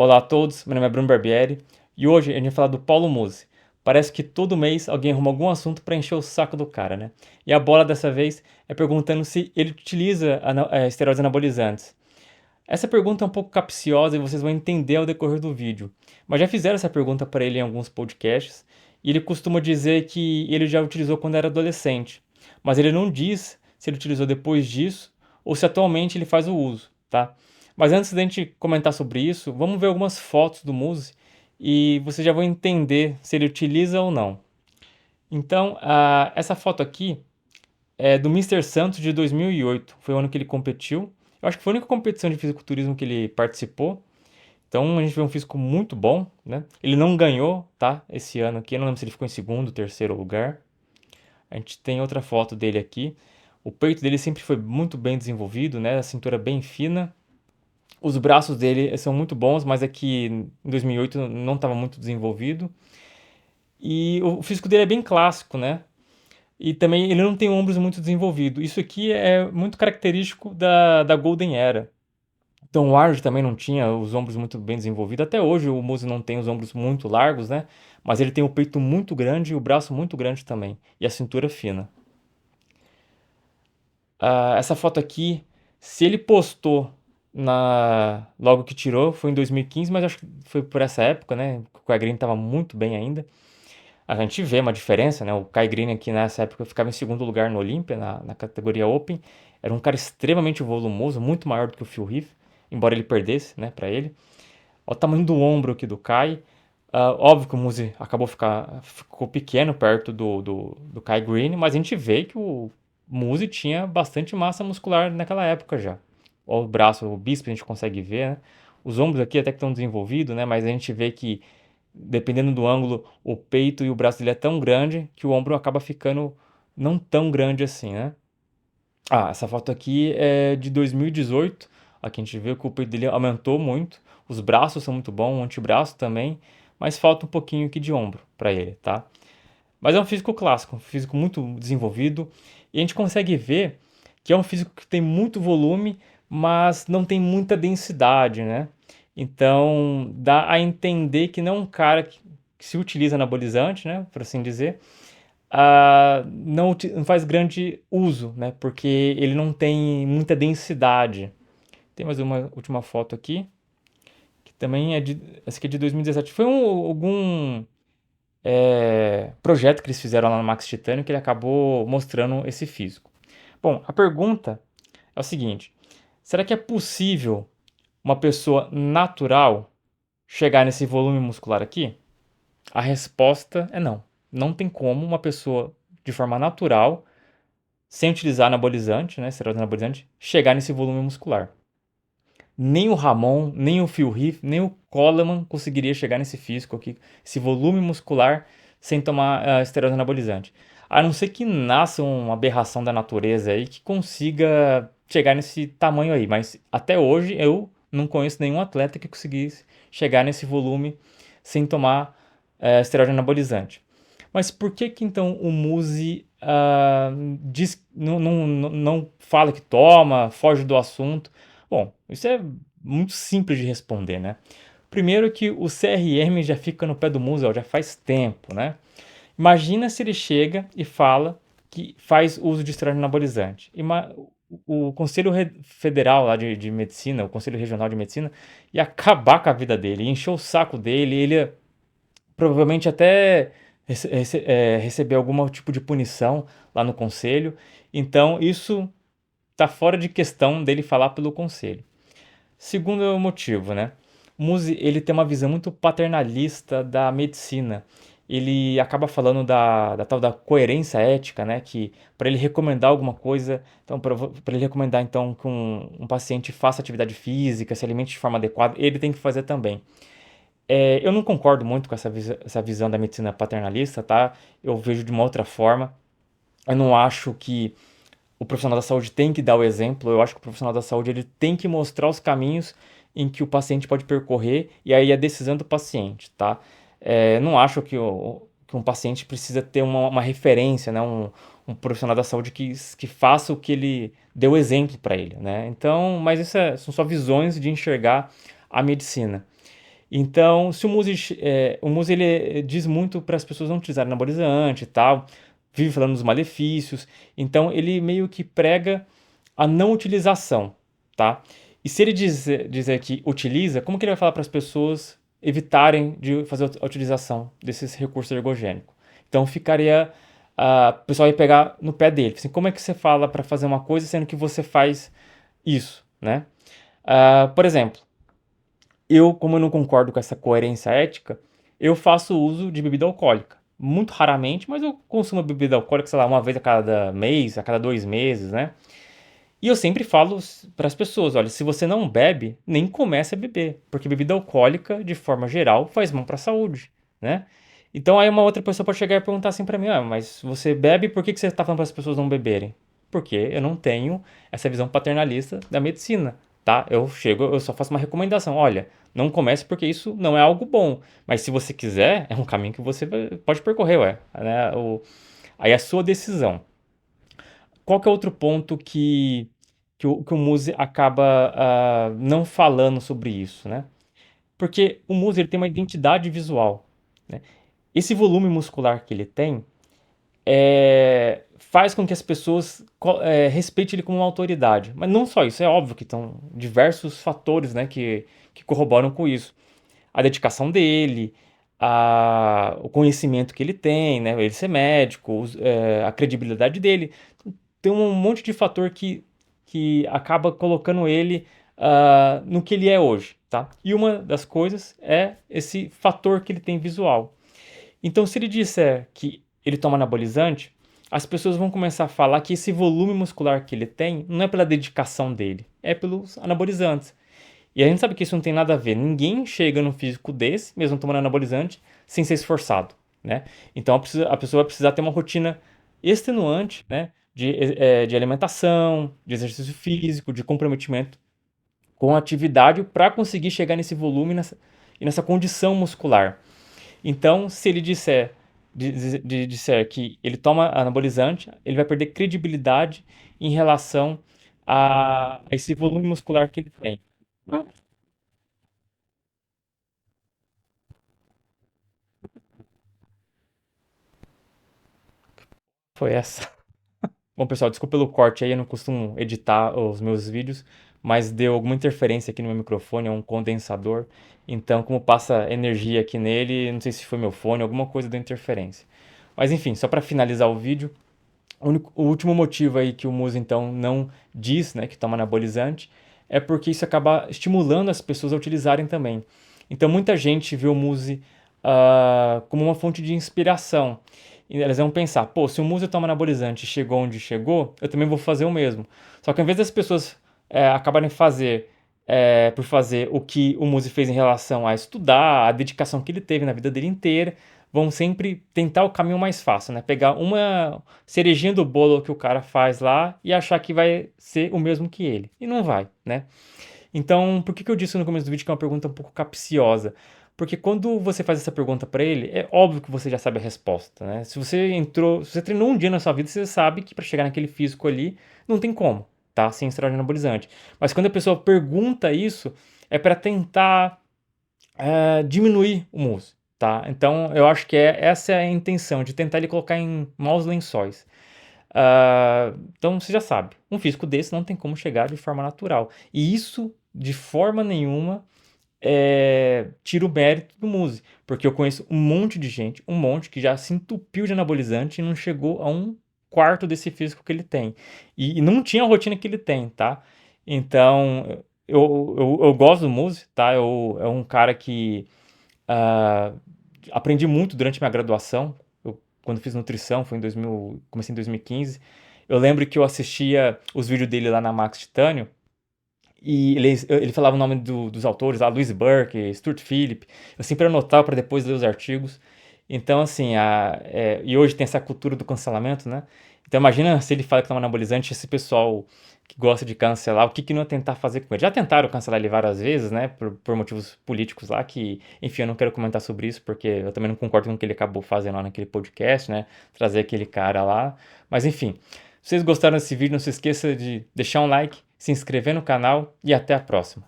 Olá a todos, meu nome é Bruno Barbieri e hoje a gente vai falar do Paulo Musi. Parece que todo mês alguém arruma algum assunto para encher o saco do cara, né? E a bola dessa vez é perguntando se ele utiliza esteroides anabolizantes. Essa pergunta é um pouco capciosa e vocês vão entender ao decorrer do vídeo. Mas já fizeram essa pergunta para ele em alguns podcasts e ele costuma dizer que ele já utilizou quando era adolescente. Mas ele não diz se ele utilizou depois disso ou se atualmente ele faz o uso, tá? Mas antes da gente comentar sobre isso, vamos ver algumas fotos do Muse e vocês já vão entender se ele utiliza ou não. Então, essa foto aqui é do Mister Santos de 2008, foi o ano que ele competiu. Eu acho que foi a única competição de fisiculturismo que ele participou. Então a gente vê um físico muito bom, né? Ele não ganhou, tá? Esse ano aqui, eu não lembro se ele ficou em segundo, terceiro lugar. A gente tem outra foto dele aqui. O peito dele sempre foi muito bem desenvolvido, né? A cintura bem fina. Os braços dele são muito bons, mas aqui em 2008 não estava muito desenvolvido. E o físico dele é bem clássico, né? E também ele não tem ombros muito desenvolvido. Isso aqui é muito característico da Golden Era. Então o Arnold também não tinha os ombros muito bem desenvolvidos. Até hoje o Muzi não tem os ombros muito largos, né? Mas ele tem o peito muito grande e o braço muito grande também. E a cintura fina. Essa foto aqui, se ele postou logo que tirou, foi em 2015, mas acho que foi por essa época, né? O Kai Greene estava muito bem ainda. A gente vê uma diferença, né? O Kai Greene aqui nessa época ficava em segundo lugar no Olympia, na categoria Open. Era um cara extremamente volumoso, muito maior do que o Phil Heath, embora ele perdesse, né, para ele. Olha o tamanho do ombro aqui do Kai. Óbvio que o Muzi ficou pequeno perto do Kai Greene, mas a gente vê que o Muzi tinha bastante massa muscular naquela época já. Olha o braço, o bíceps a gente consegue ver, né? Os ombros aqui até que estão desenvolvidos, né? Mas a gente vê que, dependendo do ângulo, o peito e o braço dele é tão grande que o ombro acaba ficando não tão grande assim, né? Essa foto aqui é de 2018. Aqui a gente vê que o peito dele aumentou muito. Os braços são muito bons, o antebraço também. Mas falta um pouquinho aqui de ombro para ele, tá? Mas é um físico clássico, um físico muito desenvolvido. E a gente consegue ver que é um físico que tem muito volume, mas não tem muita densidade, né? Então dá a entender que não é um cara que se utiliza anabolizante, né? Por assim dizer, não faz grande uso, né? Porque ele não tem muita densidade. Tem mais uma última foto aqui, que também essa aqui é de 2017. Foi algum projeto que eles fizeram lá no Max Titânio que ele acabou mostrando esse físico. Bom, a pergunta é o seguinte: será que é possível uma pessoa natural chegar nesse volume muscular aqui? A resposta é não. Não tem como uma pessoa de forma natural sem utilizar anabolizante, né, esteroide anabolizante, chegar nesse volume muscular. Nem o Ramon, nem o Phil Heath, nem o Coleman conseguiria chegar nesse físico aqui, esse volume muscular, sem tomar esteroide anabolizante. A não ser que nasça uma aberração da natureza aí que consiga chegar nesse tamanho aí. Mas até hoje eu não conheço nenhum atleta que conseguisse chegar nesse volume sem tomar esteroide anabolizante. Mas por que que então o Muzi não fala que toma, foge do assunto? Bom, isso é muito simples de responder, né? Primeiro que o CRM já fica no pé do Muzi, ó, já faz tempo, né? Imagina se ele chega e fala que faz uso de esteroide anabolizante. O Conselho Federal lá de Medicina, o Conselho Regional de Medicina, ia acabar com a vida dele, ia encher o saco dele, ele ia provavelmente até receber algum tipo de punição lá no conselho. Então, isso está fora de questão dele falar pelo conselho. Segundo motivo, né? O Muzi, ele tem uma visão muito paternalista da medicina. Ele acaba falando da tal da coerência ética, né? Que para ele recomendar alguma coisa, então para ele recomendar então que um paciente faça atividade física, se alimente de forma adequada, ele tem que fazer também. Eu não concordo muito com essa visão da medicina paternalista, tá? Eu vejo de uma outra forma. Eu não acho que o profissional da saúde tem que dar o exemplo. Eu acho que o profissional da saúde ele tem que mostrar os caminhos em que o paciente pode percorrer e aí a decisão do paciente, tá? Não acho que um paciente precisa ter uma referência, né? Um profissional da saúde que faça o que ele deu exemplo para ele, né? Então, mas são só visões de enxergar a medicina. Então, se o Muzi ele diz muito para as pessoas não utilizarem anabolizante e tal, vive falando dos malefícios, então ele meio que prega a não utilização, tá? E se ele dizer que utiliza, como que ele vai falar para as pessoas evitarem de fazer a utilização desses recursos ergogênicos? Então ficaria, o pessoal ia pegar no pé dele, assim, como é que você fala para fazer uma coisa sendo que você faz isso, né? Por exemplo, como eu não concordo com essa coerência ética, eu faço uso de bebida alcoólica. Muito raramente, mas eu consumo bebida alcoólica, sei lá, uma vez a cada mês, a cada 2 meses, né? E eu sempre falo para as pessoas, olha, se você não bebe, nem comece a beber, porque bebida alcoólica, de forma geral, faz mal para a saúde, né? Então aí uma outra pessoa pode chegar e perguntar assim para mim, mas você bebe, por que você está falando para as pessoas não beberem? Porque eu não tenho essa visão paternalista da medicina, tá? Eu só faço uma recomendação, olha, não comece porque isso não é algo bom, mas se você quiser, é um caminho que você pode percorrer, ué, né? Aí é a sua decisão. Qual que é outro ponto que o Muse acaba não falando sobre isso, né? Porque o Muse ele tem uma identidade visual, né? Esse volume muscular que ele tem faz com que as pessoas respeitem ele como uma autoridade. Mas não só isso, é óbvio que estão diversos fatores, né, que corroboram com isso. A dedicação dele, o conhecimento que ele tem, né, ele ser médico, a credibilidade dele. Tem um monte de fator que acaba colocando ele no que ele é hoje, tá? E uma das coisas é esse fator que ele tem visual. Então, se ele disser que ele toma anabolizante, as pessoas vão começar a falar que esse volume muscular que ele tem não é pela dedicação dele, é pelos anabolizantes. E a gente sabe que isso não tem nada a ver. Ninguém chega num físico desse, mesmo tomando anabolizante, sem ser esforçado, né? Então a pessoa vai precisar ter uma rotina extenuante, né? De alimentação, de exercício físico, de comprometimento com a atividade para conseguir chegar nesse volume e nessa condição muscular. Então, se ele disser que ele toma anabolizante, ele vai perder credibilidade em relação a esse volume muscular que ele tem. Foi essa. Bom, pessoal, desculpa pelo corte aí, eu não costumo editar os meus vídeos, mas deu alguma interferência aqui no meu microfone, é um condensador. Então, como passa energia aqui nele, não sei se foi meu fone, alguma coisa deu interferência. Mas enfim, só para finalizar o vídeo, o último motivo aí que o Musa então não diz, né, que toma anabolizante, é porque isso acaba estimulando as pessoas a utilizarem também. Então muita gente vê o Muse como uma fonte de inspiração. E elas vão pensar, pô, se o Muse toma anabolizante e chegou onde chegou, eu também vou fazer o mesmo. Só que ao invés das pessoas acabarem por fazer o que o Muse fez em relação a estudar, a dedicação que ele teve na vida dele inteira, vão sempre tentar o caminho mais fácil, né? Pegar uma cerejinha do bolo que o cara faz lá e achar que vai ser o mesmo que ele. E não vai, né? Então, por que que eu disse no começo do vídeo que é uma pergunta um pouco capciosa? Porque quando você faz essa pergunta para ele, é óbvio que você já sabe a resposta, né? Se você treinou um dia na sua vida, você sabe que para chegar naquele físico ali, não tem como, tá? Sem esteroide anabolizante. Mas quando a pessoa pergunta isso, é para tentar diminuir o músculo, tá? Então eu acho que essa é a intenção, de tentar ele colocar em maus lençóis. Então você já sabe, um físico desse não tem como chegar de forma natural. E isso, de forma nenhuma, tira o mérito do Muse, porque eu conheço um monte de gente, um monte, que já se entupiu de anabolizante e não chegou a um quarto desse físico que ele tem. E não tinha a rotina que ele tem, tá? Então, eu gosto do Muse, tá? É um cara que ah, aprendi muito durante minha graduação. Quando fiz nutrição, foi em 2000, comecei em 2015. Eu lembro que eu assistia os vídeos dele lá na Max Titânio e ele falava o nome dos autores lá, Louis Burke, Stuart Philip. Eu sempre anotava para depois ler os artigos. Então, assim, e hoje tem essa cultura do cancelamento, né? Então, imagina se ele fala que toma anabolizante, esse pessoal que gosta de cancelar, o que que não ia tentar fazer com ele? Já tentaram cancelar ele várias vezes, né? Por motivos políticos lá, que, enfim, eu não quero comentar sobre isso, porque eu também não concordo com o que ele acabou fazendo lá naquele podcast, né? Trazer aquele cara lá. Mas, enfim, se vocês gostaram desse vídeo, não se esqueça de deixar um like, se inscrever no canal e até a próxima.